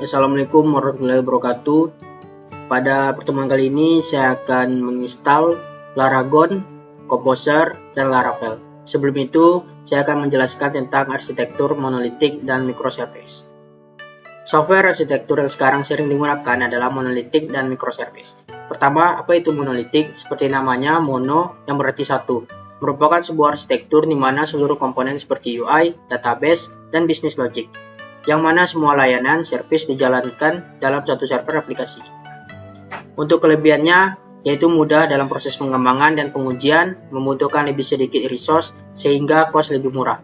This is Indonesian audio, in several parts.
Assalamualaikum warahmatullahi wabarakatuh. Pada pertemuan kali ini saya akan menginstal Laragon, Composer, dan Laravel. Sebelum itu, saya akan menjelaskan tentang arsitektur monolitik dan microservice. Software arsitektur yang sekarang sering digunakan adalah monolitik dan microservice. Pertama, apa itu monolitik? Seperti namanya, mono yang berarti satu. Merupakan sebuah arsitektur di mana seluruh komponen seperti UI, database, dan business logic, yang mana semua layanan service dijalankan dalam satu server aplikasi. Untuk kelebihannya, yaitu mudah dalam proses pengembangan dan pengujian, membutuhkan lebih sedikit resource sehingga cost lebih murah.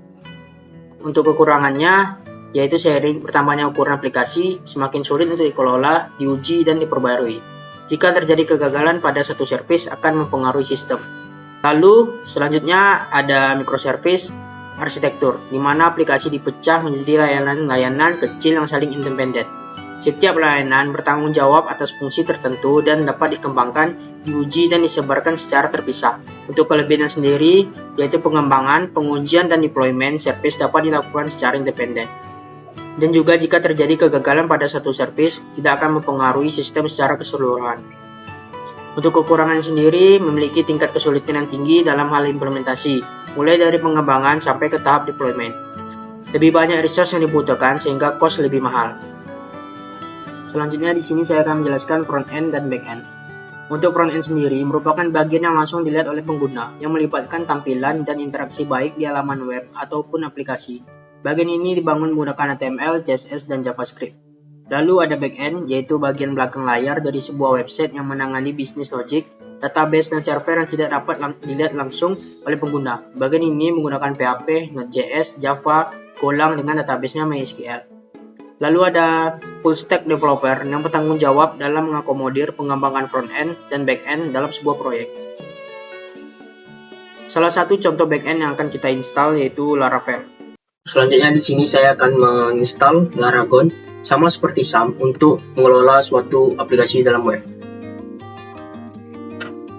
Untuk kekurangannya, yaitu seiring bertambahnya ukuran aplikasi, semakin sulit untuk dikelola, diuji, dan diperbarui. Jika terjadi kegagalan pada satu service akan mempengaruhi sistem. Lalu, selanjutnya ada microservice arsitektur, di mana aplikasi dipecah menjadi layanan-layanan kecil yang saling independen. Setiap layanan bertanggung jawab atas fungsi tertentu dan dapat dikembangkan, diuji, dan disebarkan secara terpisah. Untuk kelebihan sendiri, yaitu pengembangan, pengujian, dan deployment service dapat dilakukan secara independen. Dan juga jika terjadi kegagalan pada satu service, tidak akan mempengaruhi sistem secara keseluruhan. Untuk kekurangan sendiri, memiliki tingkat kesulitan yang tinggi dalam hal implementasi, mulai dari pengembangan sampai ke tahap deployment. Lebih banyak resource yang dibutuhkan sehingga cost lebih mahal. Selanjutnya di sini saya akan menjelaskan front end dan back end. Untuk front end sendiri merupakan bagian yang langsung dilihat oleh pengguna, yang melibatkan tampilan dan interaksi baik di halaman web ataupun aplikasi. Bagian ini dibangun menggunakan HTML, CSS, dan JavaScript. Lalu ada back-end, yaitu bagian belakang layar dari sebuah website yang menangani business logic, database, dan server yang tidak dapat dilihat langsung oleh pengguna. Bagian ini menggunakan PHP, Node.js, Java, Golang dengan database-nya MySQL. Lalu ada full stack developer yang bertanggung jawab dalam mengakomodir pengembangan front-end dan back-end dalam sebuah proyek. Salah satu contoh back-end yang akan kita install yaitu Laravel. Selanjutnya di sini saya akan menginstal Laragon, sama seperti SAM, untuk mengelola suatu aplikasi dalam web.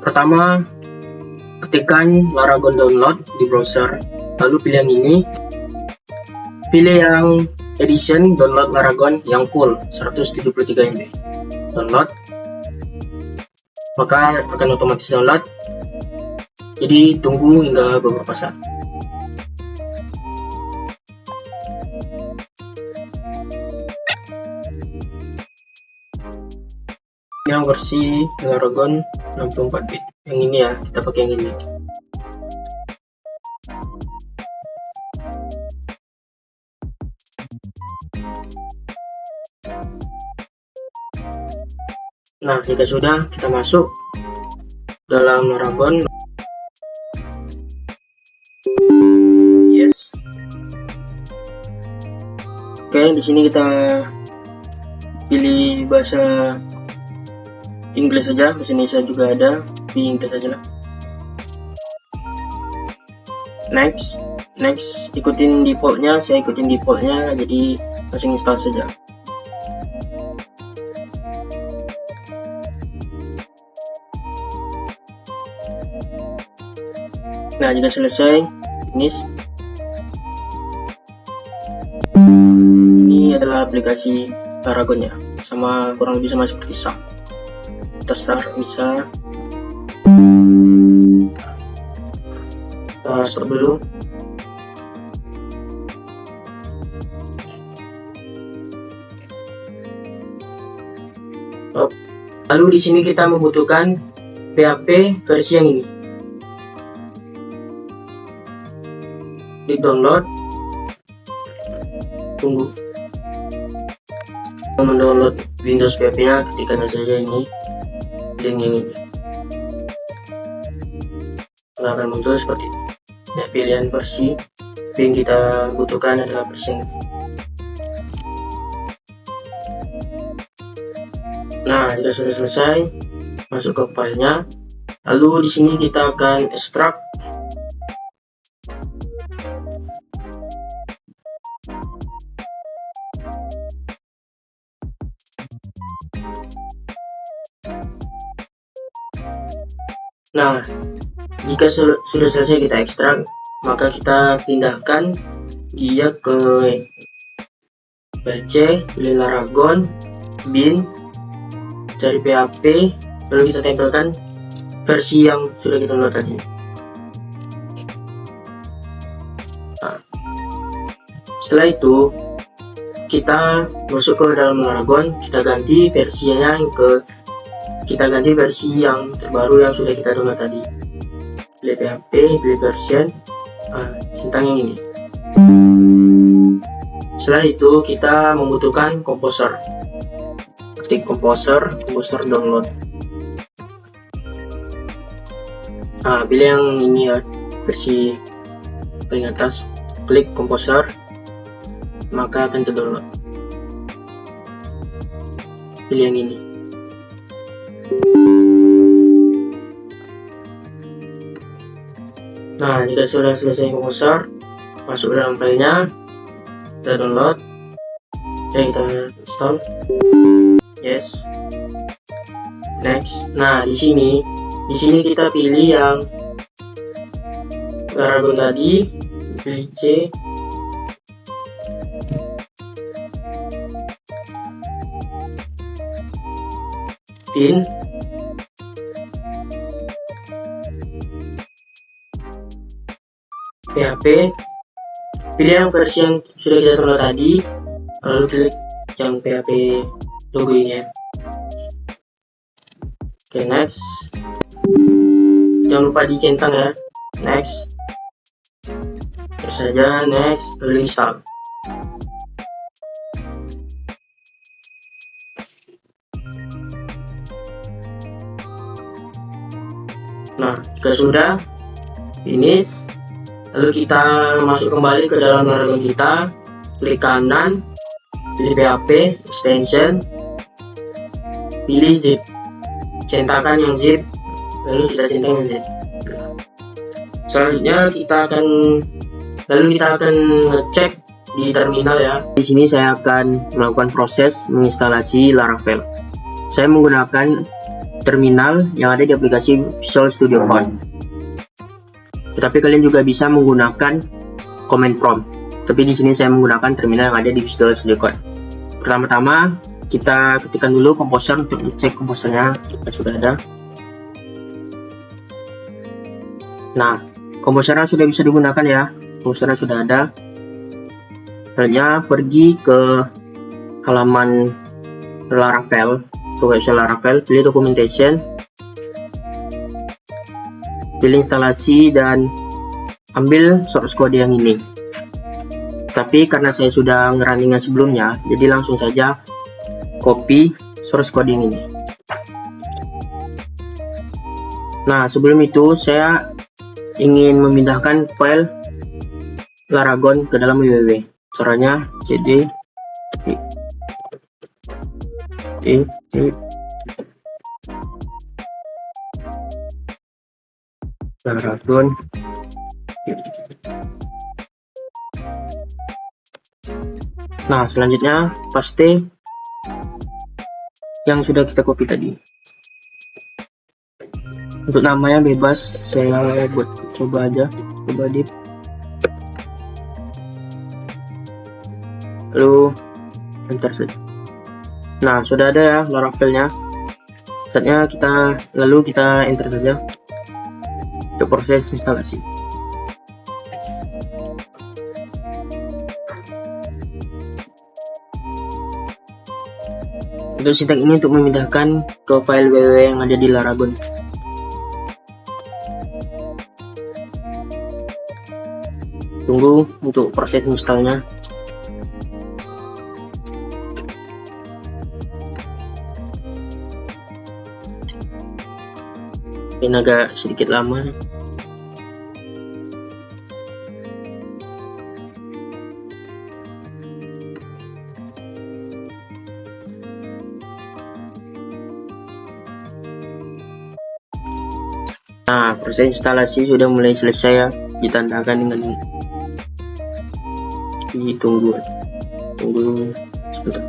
Pertama, ketikkan Laragon download di browser, lalu pilih yang ini. Pilih yang edition download Laragon yang full 173 MB. Download, maka akan otomatis download. Jadi tunggu hingga beberapa saat. Yang versi Laragon 64 bit. Yang ini ya, kita pakai yang ini. Nah, jika sudah, kita masuk dalam Laragon. Yes. Oke, di sini kita pilih bahasa Inggris saja, bahasa Indonesia juga ada, tapi Inggris saja lah. Next, ikutin defaultnya, saya ikutin defaultnya, jadi langsung install saja. Nah, jika selesai, finish. Ini adalah aplikasi Laragonnya, sama kurang lebih sama seperti SAM. Kita start, bisa stop dulu. Lalu di sini kita membutuhkan PHP versi yang ini. Klik download, tunggu. Mendownload Windows PHP-nya, ketikkan saja ini, link ini. Nah, akan muncul seperti ini. Ya, pilihan versi yang kita butuhkan adalah versi ini. Nah, jika sudah selesai, masuk ke filenya. Lalu di sini kita akan ekstrak. Nah, jika sudah selesai kita ekstrak, maka kita pindahkan dia ke VLC, pilih Laragon, bin, cari PHP, lalu kita tempelkan versi yang sudah kita download tadi. Nah, setelah itu kita masuk ke dalam Laragon, kita ganti versinya versi yang terbaru yang sudah kita download tadi. Pilih PHP, pilih version, centang yang ini. Setelah itu kita membutuhkan Composer. Ketik Composer download. Pilih yang ini ya, versi paling atas. Klik Composer, maka akan terdownload. Pilih yang ini. Nah, jika sudah selesai Composer, masuk ke dalam filenya, kita download, kita install. Yes. Next. Nah, di sini kita pilih yang Laragon tadi, pilih C. Pin. PHP. Pilih yang versi yang sudah kita download tadi, lalu klik yang PHP logo ini ya. Oke, next. Jangan lupa dicentang ya. Next. Terus saja next, lalu install. Nah, jika sudah finish, lalu kita masuk kembali ke dalam Laragon kita, klik kanan, pilih PHP extension, pilih zip, centangkan yang zip, lalu kita centang yang zip. Selanjutnya kita akan ngecek di terminal ya. Di sini saya akan melakukan proses menginstalasi Laravel. Saya menggunakan terminal yang ada di aplikasi Visual Studio Code. Tetapi kalian juga bisa menggunakan command prompt. Tapi di sini saya menggunakan terminal yang ada di Visual Studio Code. Pertama-tama kita ketikkan dulu Composer untuk cek komposernya sudah ada. Nah, komposernya sudah bisa digunakan ya. Komposernya sudah ada. Selanjutnya pergi ke halaman Laravel, ke website Laravel, pilih documentation, pilih instalasi dan ambil source code yang ini. Tapi karena saya sudah ngerunningan sebelumnya, jadi langsung saja copy source code yang ini. Nah, sebelum itu saya ingin memindahkan file Laragon ke dalam www. Caranya cd Laragon. Nah, selanjutnya paste yang sudah kita copy tadi. Untuk namanya bebas, saya buat coba aja, coba div. Lalu enter saja. Nah, sudah ada ya Laravelnya. Saatnya kita enter saja untuk proses instalasi. Untuk sintak ini untuk memindahkan ke file www yang ada di Laragon. Tunggu untuk proses installnya. Ini agak sedikit lama. Nah, proses instalasi sudah mulai selesai ya, ditandakan dengan ini. Tunggu sebentar.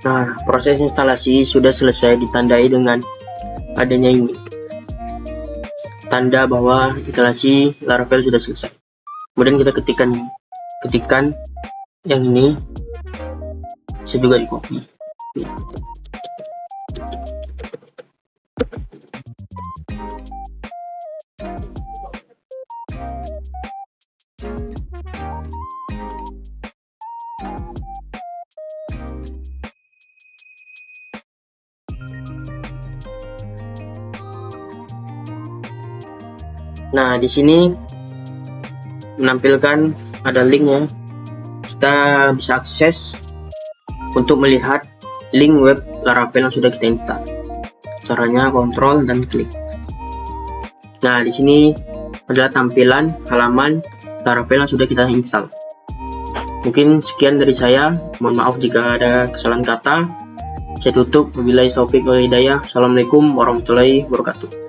Nah, proses instalasi sudah selesai, ditandai dengan adanya ini tanda bahwa instalasi Laravel sudah selesai. Kemudian kita ketikkan yang ini, bisa juga di copy. Nah, di sini menampilkan ada linknya. Kita bisa akses untuk melihat link web Laravel yang sudah kita install. Caranya kontrol dan klik. Nah, di sini adalah tampilan halaman Laravel yang sudah kita install. Mungkin sekian dari saya. Mohon maaf jika ada kesalahan kata. Saya tutup. Wabillahi taufiq wal hidayah. Assalamualaikum warahmatullahi wabarakatuh.